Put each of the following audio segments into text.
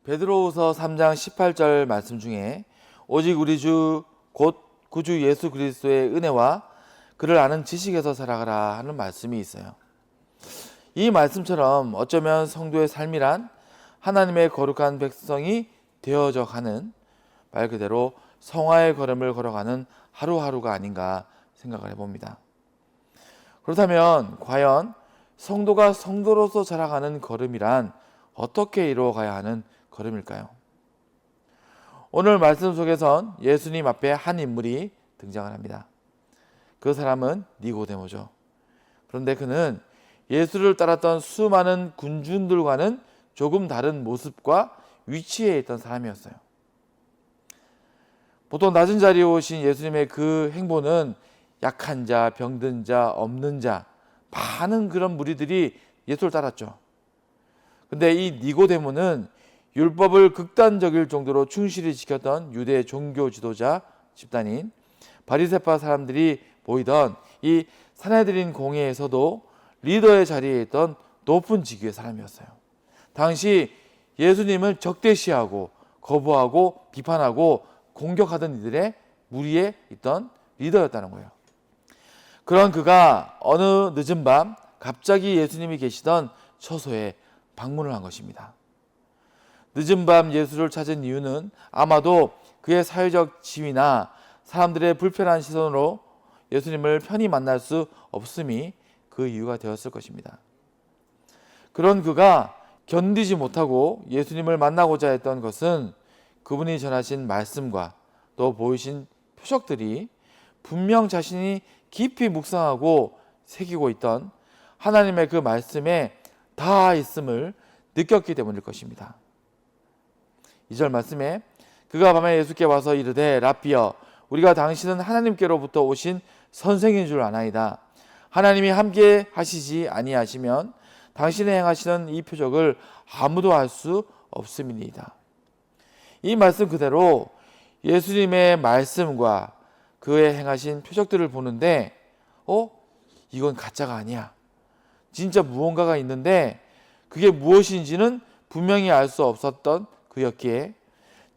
베드로후서 3장 18절 말씀 중에 오직 우리 주 곧 구주 예수 그리스도의 은혜와 그를 아는 지식에서 살아가라 하는 말씀이 있어요. 이 말씀처럼 어쩌면 성도의 삶이란 하나님의 거룩한 백성이 되어져 가는, 말 그대로 성화의 걸음을 걸어가는 하루하루가 아닌가 생각을 해봅니다. 그렇다면 과연 성도가 성도로서 자라가는 걸음이란 어떻게 이루어가야 하는 걸음일까요? 오늘 말씀 속에선 예수님 앞에 한 인물이 등장을 합니다. 그 사람은 니고데모죠. 그런데 그는 예수를 따랐던 수많은 군중들과는 조금 다른 모습과 위치에 있던 사람이었어요. 보통 낮은 자리에 오신 예수님의 그 행보는 약한 자, 병든 자, 없는 자, 많은 그런 무리들이 예수를 따랐죠. 근데 이 니고데모는 율법을 극단적일 정도로 충실히 지켰던 유대 종교 지도자 집단인 바리새파 사람들이 모이던 이 산헤드린 공회에서도 리더의 자리에 있던 높은 직위의 사람이었어요. 당시 예수님을 적대시하고 거부하고 비판하고 공격하던 이들의 무리에 있던 리더였다는 거예요. 그런 그가 어느 늦은 밤 갑자기 예수님이 계시던 처소에 방문을 한 것입니다. 늦은 밤 예수를 찾은 이유는 아마도 그의 사회적 지위나 사람들의 불편한 시선으로 예수님을 편히 만날 수 없음이 그 이유가 되었을 것입니다. 그런 그가 견디지 못하고 예수님을 만나고자 했던 것은 그분이 전하신 말씀과 또 보이신 표적들이 분명 자신이 깊이 묵상하고 새기고 있던 하나님의 그 말씀에 다 있음을 느꼈기 때문일 것입니다. 2절 말씀에 그가 밤에 예수께 와서 이르되 라삐여 우리가 당신은 하나님께로부터 오신 선생인 줄 아나이다. 하나님이 함께 하시지 아니하시면 당신이 행하시는 이 표적을 아무도 알 수 없음이니이다. 이 말씀 그대로 예수님의 말씀과 그의 행하신 표적들을 보는데 이건 가짜가 아니야. 진짜 무언가가 있는데 그게 무엇인지는 분명히 알 수 없었던 그였기에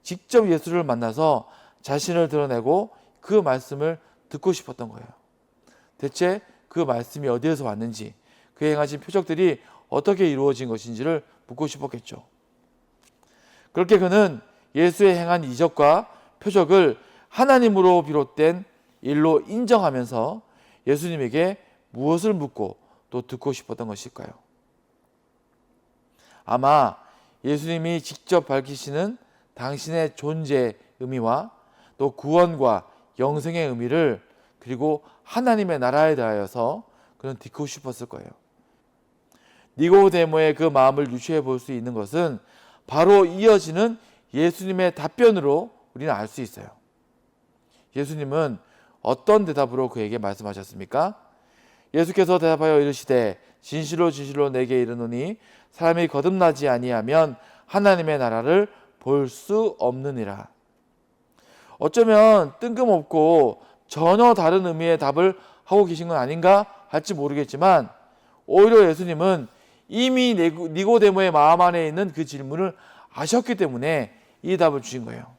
직접 예수를 만나서 자신을 드러내고 그 말씀을 듣고 싶었던 거예요. 대체 그 말씀이 어디에서 왔는지, 그의 행하신 표적들이 어떻게 이루어진 것인지를 묻고 싶었겠죠. 그렇게 그는 예수의 행한 이적과 표적을 하나님으로 비롯된 일로 인정하면서 예수님에게 무엇을 묻고 또 듣고 싶었던 것일까요? 아마 예수님이 직접 밝히시는 당신의 존재의 의미와 또 구원과 영생의 의미를, 그리고 하나님의 나라에 대하여서 그는 듣고 싶었을 거예요. 니고데모의 그 마음을 유추해 볼 수 있는 것은 바로 이어지는 예수님의 답변으로 우리는 알 수 있어요. 예수님은 어떤 대답으로 그에게 말씀하셨습니까? 예수께서 대답하여 이르시되 진실로 진실로 내게 이르노니 사람이 거듭나지 아니하면 하나님의 나라를 볼 수 없느니라. 어쩌면 뜬금없고 전혀 다른 의미의 답을 하고 계신 건 아닌가 할지 모르겠지만 오히려 예수님은 이미 니고데모의 마음 안에 있는 그 질문을 아셨기 때문에 이 답을 주신 거예요.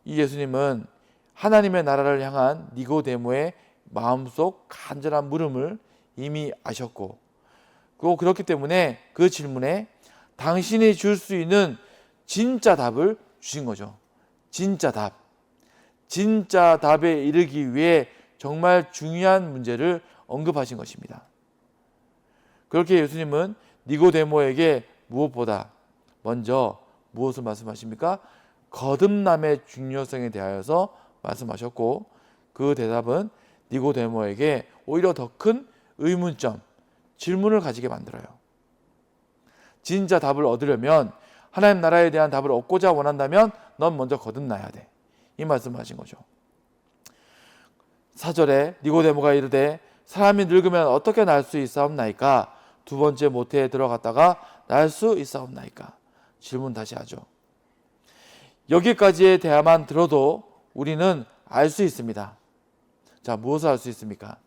이 예수님은 하나님의 나라를 향한 니고데모의 마음속 간절한 물음을 이미 아셨고, 그리고 그렇기 때문에 그 질문에 당신이 줄 수 있는 진짜 답을 주신 거죠. 진짜 답. 진짜 답에 이르기 위해 정말 중요한 문제를 언급하신 것입니다. 그렇게 예수님은 니고데모에게 무엇보다 먼저 무엇을 말씀하십니까? 거듭남의 중요성에 대하여서 말씀하셨고, 그 대답은 니고데모에게 오히려 더 큰 의문점, 질문을 가지게 만들어요. 진짜 답을 얻으려면, 하나님 나라에 대한 답을 얻고자 원한다면 넌 먼저 거듭나야 돼. 이 말씀을 하신 거죠. 4절에 니고데모가 이르되 사람이 늙으면 어떻게 날 수 있사옵나이까? 두 번째 모태에 들어갔다가 날 수 있사옵나이까? 질문 다시 하죠. 여기까지의 대화만 들어도 우리는 알 수 있습니다. 자, 무엇을 알 수 있습니까?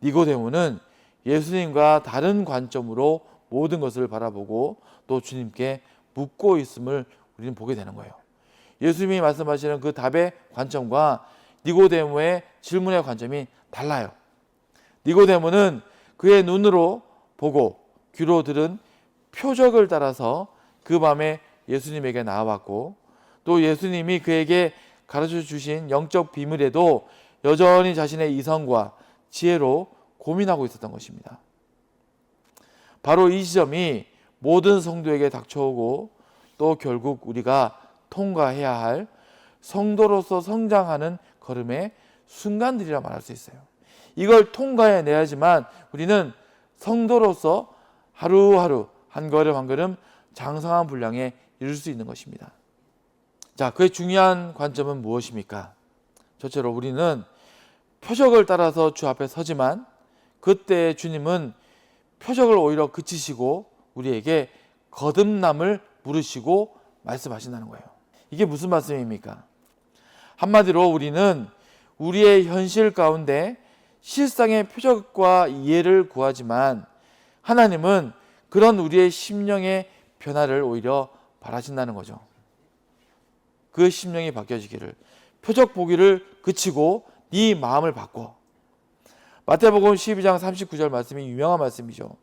니고데모는 예수님과 다른 관점으로 모든 것을 바라보고 또 주님께 묻고 있음을 우리는 보게 되는 거예요. 예수님이 말씀하시는 그 답의 관점과 니고데모의 질문의 관점이 달라요. 니고데모는 그의 눈으로 보고 귀로 들은 표적을 따라서 그 밤에 예수님에게 나와왔고, 또 예수님이 그에게 가르쳐 주신 영적 비밀에도 여전히 자신의 이성과 지혜로 고민하고 있었던 것입니다. 바로 이 지점이 모든 성도에게 닥쳐오고 또 결국 우리가 통과해야 할 성도로서 성장하는 걸음의 순간들이라 말할 수 있어요. 이걸 통과해내야지만 우리는 성도로서 하루하루 한 걸음 한 걸음 장성한 분량에 이룰 수 있는 것입니다. 자, 그의 중요한 관점은 무엇입니까? 첫째로 우리는 표적을 따라서 주 앞에 서지만 그때 주님은 표적을 오히려 그치시고 우리에게 거듭남을 물으시고 말씀하신다는 거예요. 이게 무슨 말씀입니까? 한마디로 우리는 우리의 현실 가운데 실상의 표적과 이해를 구하지만 하나님은 그런 우리의 심령의 변화를 오히려 바라신다는 거죠. 그 심령이 바뀌어지기를, 표적 보기를 그치고 네 마음을 바꿔. 마태복음 12장 39절 말씀이 유명한 말씀이죠.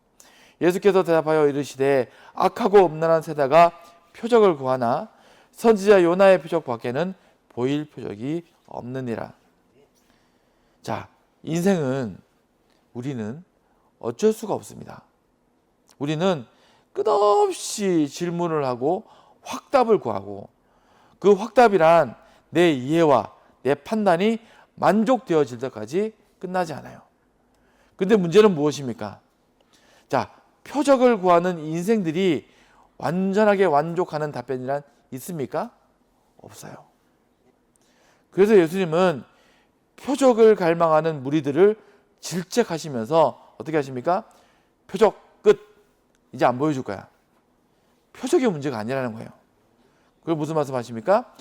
예수께서 대답하여 이르시되 악하고 음란한 세대가 표적을 구하나 선지자 요나의 표적 밖에는 보일 표적이 없느니라. 자, 인생은 우리는 어쩔 수가 없습니다. 우리는 끝없이 질문을 하고 확답을 구하고 그 확답이란 내 이해와 내 판단이 만족되어질 때까지 끝나지 않아요. 근데 문제는 무엇입니까? 자, 표적을 구하는 인생들이 완전하게 만족하는 답변이란 있습니까? 없어요. 그래서 예수님은 표적을 갈망하는 무리들을 질책하시면서 어떻게 하십니까? 표적 끝. 이제 안 보여줄 거야. 표적이 문제가 아니라는 거예요. 그걸 무슨 말씀하십니까?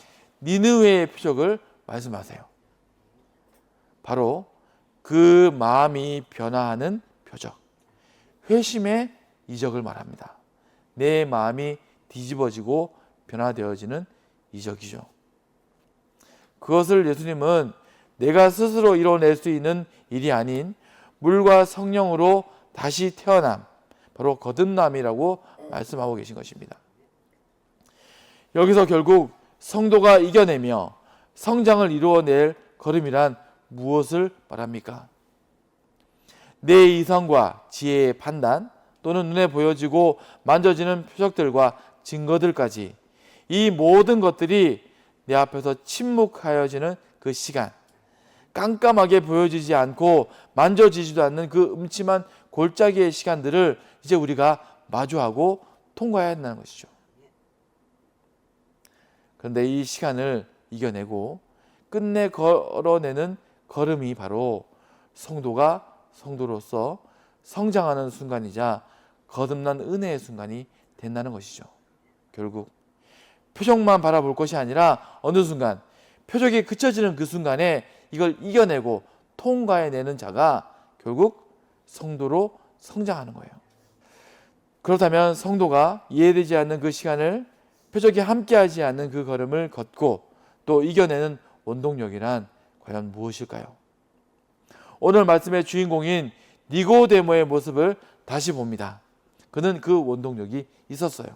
니느웨의 표적을 말씀하세요. 바로 그 마음이 변화하는 표적, 회심의 이적을 말합니다. 내 마음이 뒤집어지고 변화되어지는 이적이죠. 그것을 예수님은 내가 스스로 이뤄낼 수 있는 일이 아닌 물과 성령으로 다시 태어남, 바로 거듭남이라고 말씀하고 계신 것입니다. 여기서 결국 성도가 이겨내며 성장을 이루어낼 걸음이란 무엇을 말합니까? 내 이성과 지혜의 판단 또는 눈에 보여지고 만져지는 표적들과 증거들까지 이 모든 것들이 내 앞에서 침묵하여지는 그 시간, 깜깜하게 보여지지 않고 만져지지도 않는 그 음침한 골짜기의 시간들을 이제 우리가 마주하고 통과해야 한다는 것이죠. 그런데 이 시간을 이겨내고 끝내 걸어내는 걸음이 바로 성도가 성도로서 성장하는 순간이자 거듭난 은혜의 순간이 된다는 것이죠. 결국 표적만 바라볼 것이 아니라 어느 순간 표적이 그쳐지는 그 순간에 이걸 이겨내고 통과해내는 자가 결국 성도로 성장하는 거예요. 그렇다면 성도가 이해되지 않는 그 시간을 표적이 함께하지 않는 그 걸음을 걷고 또 이겨내는 원동력이란 과연 무엇일까요? 오늘 말씀의 주인공인 니고데모의 모습을 다시 봅니다. 그는 그 원동력이 있었어요.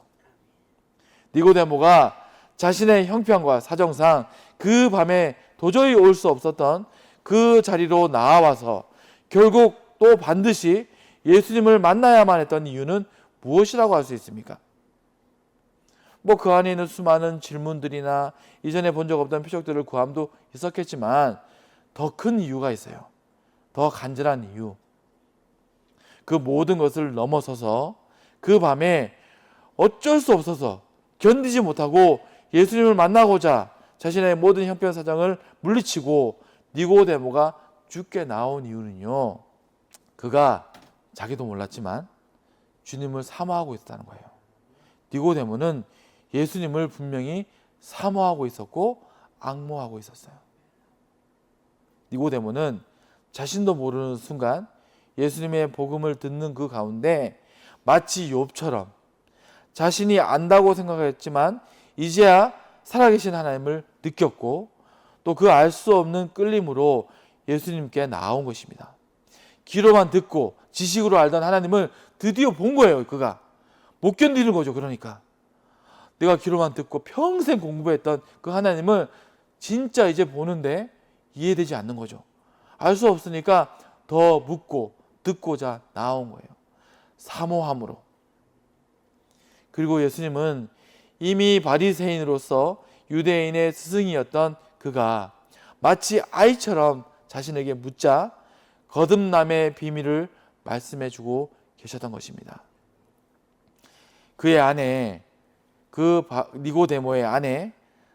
니고데모가 자신의 형편과 사정상 그 밤에 도저히 올 수 없었던 그 자리로 나와서 결국 또 반드시 예수님을 만나야만 했던 이유는 무엇이라고 할 수 있습니까? 그 안에 있는 수많은 질문들이나 이전에 본 적 없던 표적들을 구함도 있었겠지만 더 큰 이유가 있어요. 더 간절한 이유. 그 모든 것을 넘어서서 그 밤에 어쩔 수 없어서 견디지 못하고 예수님을 만나고자 자신의 모든 형편 사정을 물리치고 니고데모가 죽게 나온 이유는요, 그가 자기도 몰랐지만 주님을 사모하고 있었다는 거예요. 니고데모는 예수님을 분명히 사모하고 있었고 앙모하고 있었어요. 니고데모는 자신도 모르는 순간 예수님의 복음을 듣는 그 가운데 마치 욥처럼 자신이 안다고 생각했지만 이제야 살아계신 하나님을 느꼈고 또 그 알 수 없는 끌림으로 예수님께 나온 것입니다. 귀로만 듣고 지식으로 알던 하나님을 드디어 본 거예요. 그가 못 견디는 거죠. 그러니까 내가 귀로만 듣고 평생 공부했던 그 하나님을 진짜 이제 보는데 이해되지 않는 거죠. 알 수 없으니까 더 묻고 듣고자 나온 거예요. 사모함으로. 그리고 예수님은 이미 바리새인으로서 유대인의 스승이었던 그가 마치 아이처럼 자신에게 묻자 거듭남의 비밀을 말씀해 주고 계셨던 것입니다. 그의 아내, 니고데모의 아내,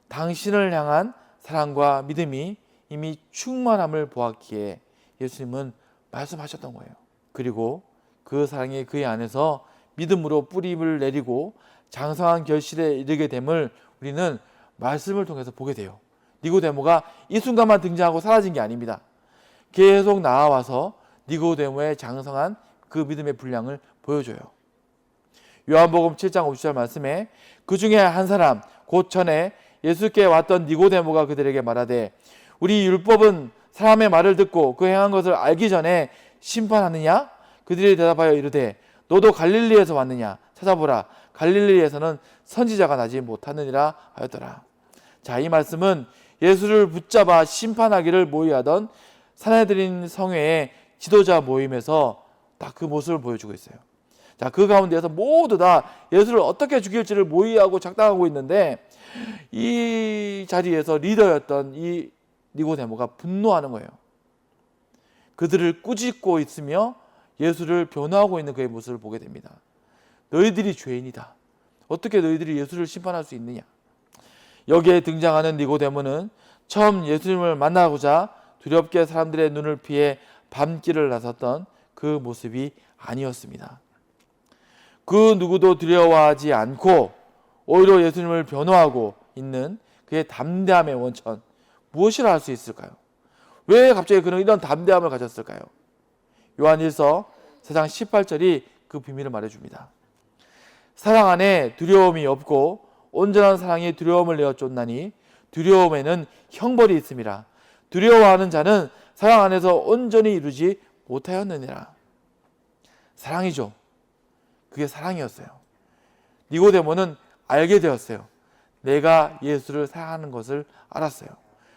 당신을 향한 사랑과 믿음이 이미 충만함을 보았기에 예수님은 말씀하셨던 거예요. 그리고 그 사랑이 그의 안에서 믿음으로 뿌림을 내리고 장성한 결실에 이르게 됨을 우리는 말씀을 통해서 보게 돼요. 니고데모가 이 순간만 등장하고 사라진 게 아닙니다. 계속 나와서 니고데모의 장성한 그 믿음의 분량을 보여줘요. 요한복음 7장 50절 말씀에 그 중에 한 사람 곧 전에 예수께 왔던 니고데모가 그들에게 말하되 우리 율법은 사람의 말을 듣고 그 행한 것을 알기 전에 심판하느냐? 그들이 대답하여 이르되 너도 갈릴리에서 왔느냐? 찾아보라. 갈릴리에서는 선지자가 나지 못하느니라 하였더라. 자, 이 말씀은 예수를 붙잡아 심판하기를 모의하던 사내들인 성회의 지도자 모임에서 딱 그 모습을 보여주고 있어요. 자, 그 가운데에서 모두 다 예수를 어떻게 죽일지를 모의하고 작당하고 있는데 이 자리에서 리더였던 이 니고데모가 분노하는 거예요. 그들을 꾸짖고 있으며 예수를 변호하고 있는 그의 모습을 보게 됩니다. 너희들이 죄인이다. 어떻게 너희들이 예수를 심판할 수 있느냐? 여기에 등장하는 니고데모는 처음 예수님을 만나고자 두렵게 사람들의 눈을 피해 밤길을 나섰던 그 모습이 아니었습니다. 그 누구도 두려워하지 않고 오히려 예수님을 변호하고 있는 그의 담대함의 원천, 무엇이라 할 수 있을까요? 왜 갑자기 그는 이런 담대함을 가졌을까요? 요한 1서 4장 18절이 그 비밀을 말해줍니다. 사랑 안에 두려움이 없고 온전한 사랑이 두려움을 내어 쫓나니 두려움에는 형벌이 있음이라. 두려워하는 자는 사랑 안에서 온전히 이루지 못하였느니라. 사랑이죠. 그게 사랑이었어요. 니고데모는 알게 되었어요. 내가 예수를 사랑하는 것을 알았어요.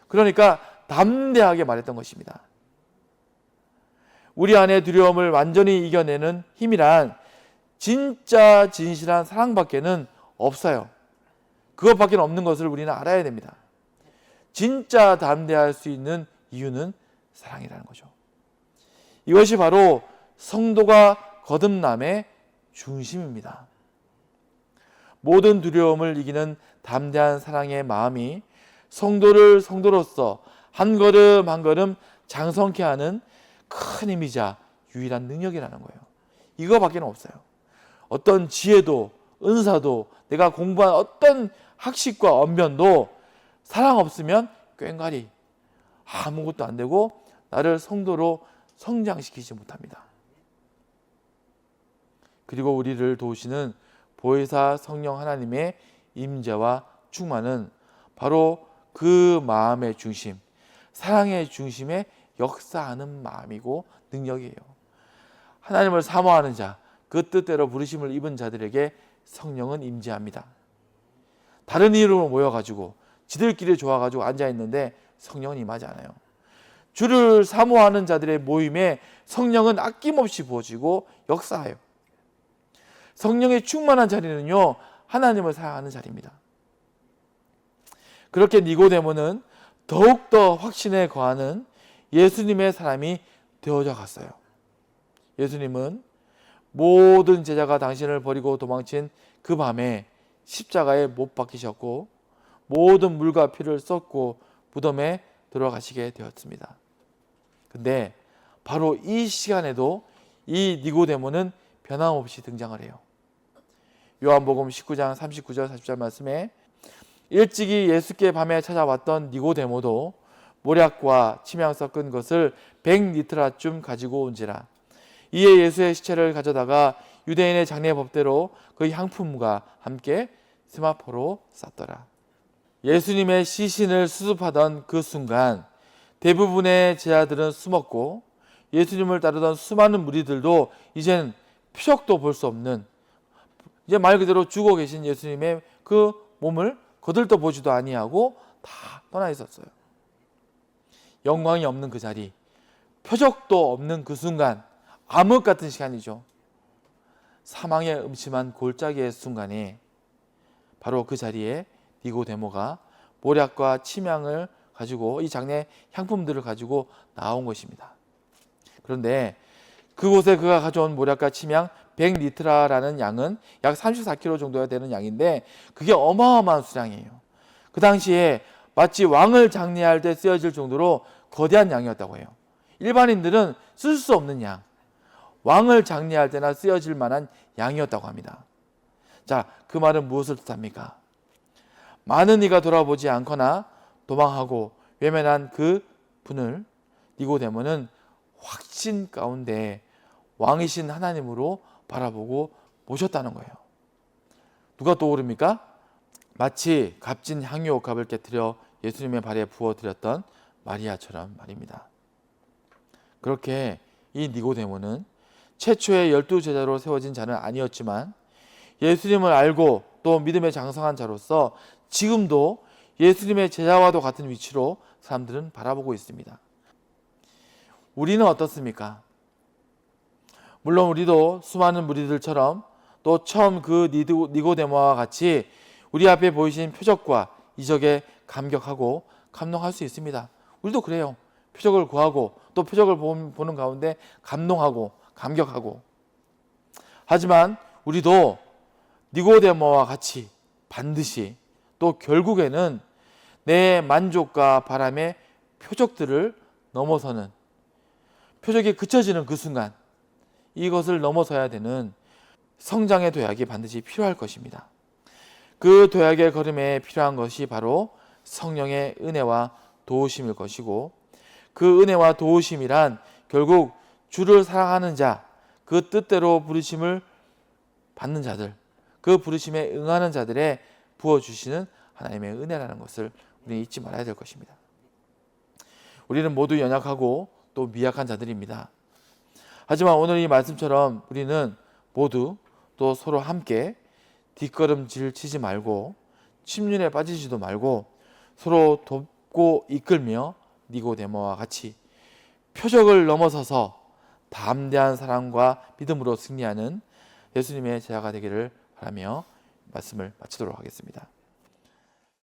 그러니까 담대하게 말했던 것입니다. 우리 안의 두려움을 완전히 이겨내는 힘이란 진짜 진실한 사랑밖에는 없어요. 그것밖에 없는 것을 우리는 알아야 됩니다. 진짜 담대할 수 있는 이유는 사랑이라는 거죠. 이것이 바로 성도가 거듭남의 중심입니다. 모든 두려움을 이기는 담대한 사랑의 마음이 성도를 성도로서 한 걸음 한 걸음 장성케 하는 큰 힘이자 유일한 능력이라는 거예요. 이거밖에 없어요. 어떤 지혜도 은사도 내가 공부한 어떤 학식과 언변도 사랑 없으면 꽹과리 아무것도 안 되고 나를 성도로 성장시키지 못합니다. 그리고 우리를 도우시는 보혜사 성령 하나님의 임재와 충만은 바로 그 마음의 중심, 사랑의 중심에 역사하는 마음이고 능력이에요. 하나님을 사모하는 자, 그 뜻대로 부르심을 입은 자들에게 성령은 임재합니다. 다른 이유로 모여가지고 지들끼리 좋아가지고 앉아있는데 성령은 임하지 않아요. 주를 사모하는 자들의 모임에 성령은 아낌없이 부어지고 역사해요. 성령의 충만한 자리는요, 하나님을 사랑하는 자리입니다. 그렇게 니고데모는 더욱더 확신에 거하는 예수님의 사람이 되어져 갔어요. 예수님은 모든 제자가 당신을 버리고 도망친 그 밤에 십자가에 못 박히셨고 모든 물과 피를 쏟고 무덤에 들어가시게 되었습니다. 근데 바로 이 시간에도 이 니고데모는 변함없이 등장을 해요. 요한복음 19장 39절 40절 말씀에 일찍이 예수께 밤에 찾아왔던 니고데모도 모략과 침향 섞은 것을 100리트라쯤 가지고 온지라. 이에 예수의 시체를 가져다가 유대인의 장례 법대로 그 향품과 함께 세마포로 쌌더라. 예수님의 시신을 수습하던 그 순간 대부분의 제자들은 숨었고 예수님을 따르던 수많은 무리들도 이젠 표적도 볼 수 없는, 이제 말 그대로 죽어 계신 예수님의 그 몸을 거들떠 보지도 아니하고 다 떠나 있었어요. 영광이 없는 그 자리, 표적도 없는 그 순간, 암흑 같은 시간이죠. 사망의 음침한 골짜기의 순간에 바로 그 자리에 니고데모가 모략과 침향을 가지고, 이 장례 향품들을 가지고 나온 것입니다. 그런데 그곳에 그가 가져온 모략과 침향 100리트라라는 양은 약 34kg 정도가 되는 양인데 그게 어마어마한 수량이에요. 그 당시에 마치 왕을 장례할 때 쓰여질 정도로 거대한 양이었다고 해요. 일반인들은 쓸 수 없는 양, 왕을 장례할 때나 쓰여질 만한 양이었다고 합니다. 자, 그 말은 무엇을 뜻합니까? 많은 이가 돌아보지 않거나 도망하고 외면한 그 분을 니고데모는 확신 가운데 왕이신 하나님으로 바라보고 모셨다는 거예요. 누가 떠오릅니까? 마치 값진 향유옥합을 깨뜨려 예수님의 발에 부어드렸던 마리아처럼 말입니다. 그렇게 이 니고데모는 최초의 12제자로 세워진 자는 아니었지만 예수님을 알고 또 믿음에 장성한 자로서 지금도 예수님의 제자와도 같은 위치로 사람들은 바라보고 있습니다. 우리는 어떻습니까? 물론 우리도 수많은 무리들처럼 또 처음 그 니고데모와 같이 우리 앞에 보이신 표적과 이적에 감격하고 감동할 수 있습니다. 우리도 그래요. 표적을 구하고 또 표적을 보는 가운데 감동하고 감격하고. 하지만 우리도 니고데모와 같이 반드시 또 결국에는 내 만족과 바람의 표적들을 넘어서는, 표적이 그쳐지는 그 순간, 이것을 넘어서야 되는 성장의 도약이 반드시 필요할 것입니다. 그 도약의 걸음에 필요한 것이 바로 성령의 은혜와 도우심일 것이고, 그 은혜와 도우심이란 결국 주를 사랑하는 자, 그 뜻대로 부르심을 받는 자들, 그 부르심에 응하는 자들의 부어주시는 하나님의 은혜라는 것을 우리는 잊지 말아야 될 것입니다. 우리는 모두 연약하고 또 미약한 자들입니다. 하지만 오늘 이 말씀처럼 우리는 모두 또 서로 함께 뒷걸음질 치지 말고 침륜에 빠지지도 말고 서로 돕고 이끌며 니고데모와 같이 표적을 넘어서서 담대한 사랑과 믿음으로 승리하는 예수님의 제자가 되기를 바라며 말씀을 마치도록 하겠습니다.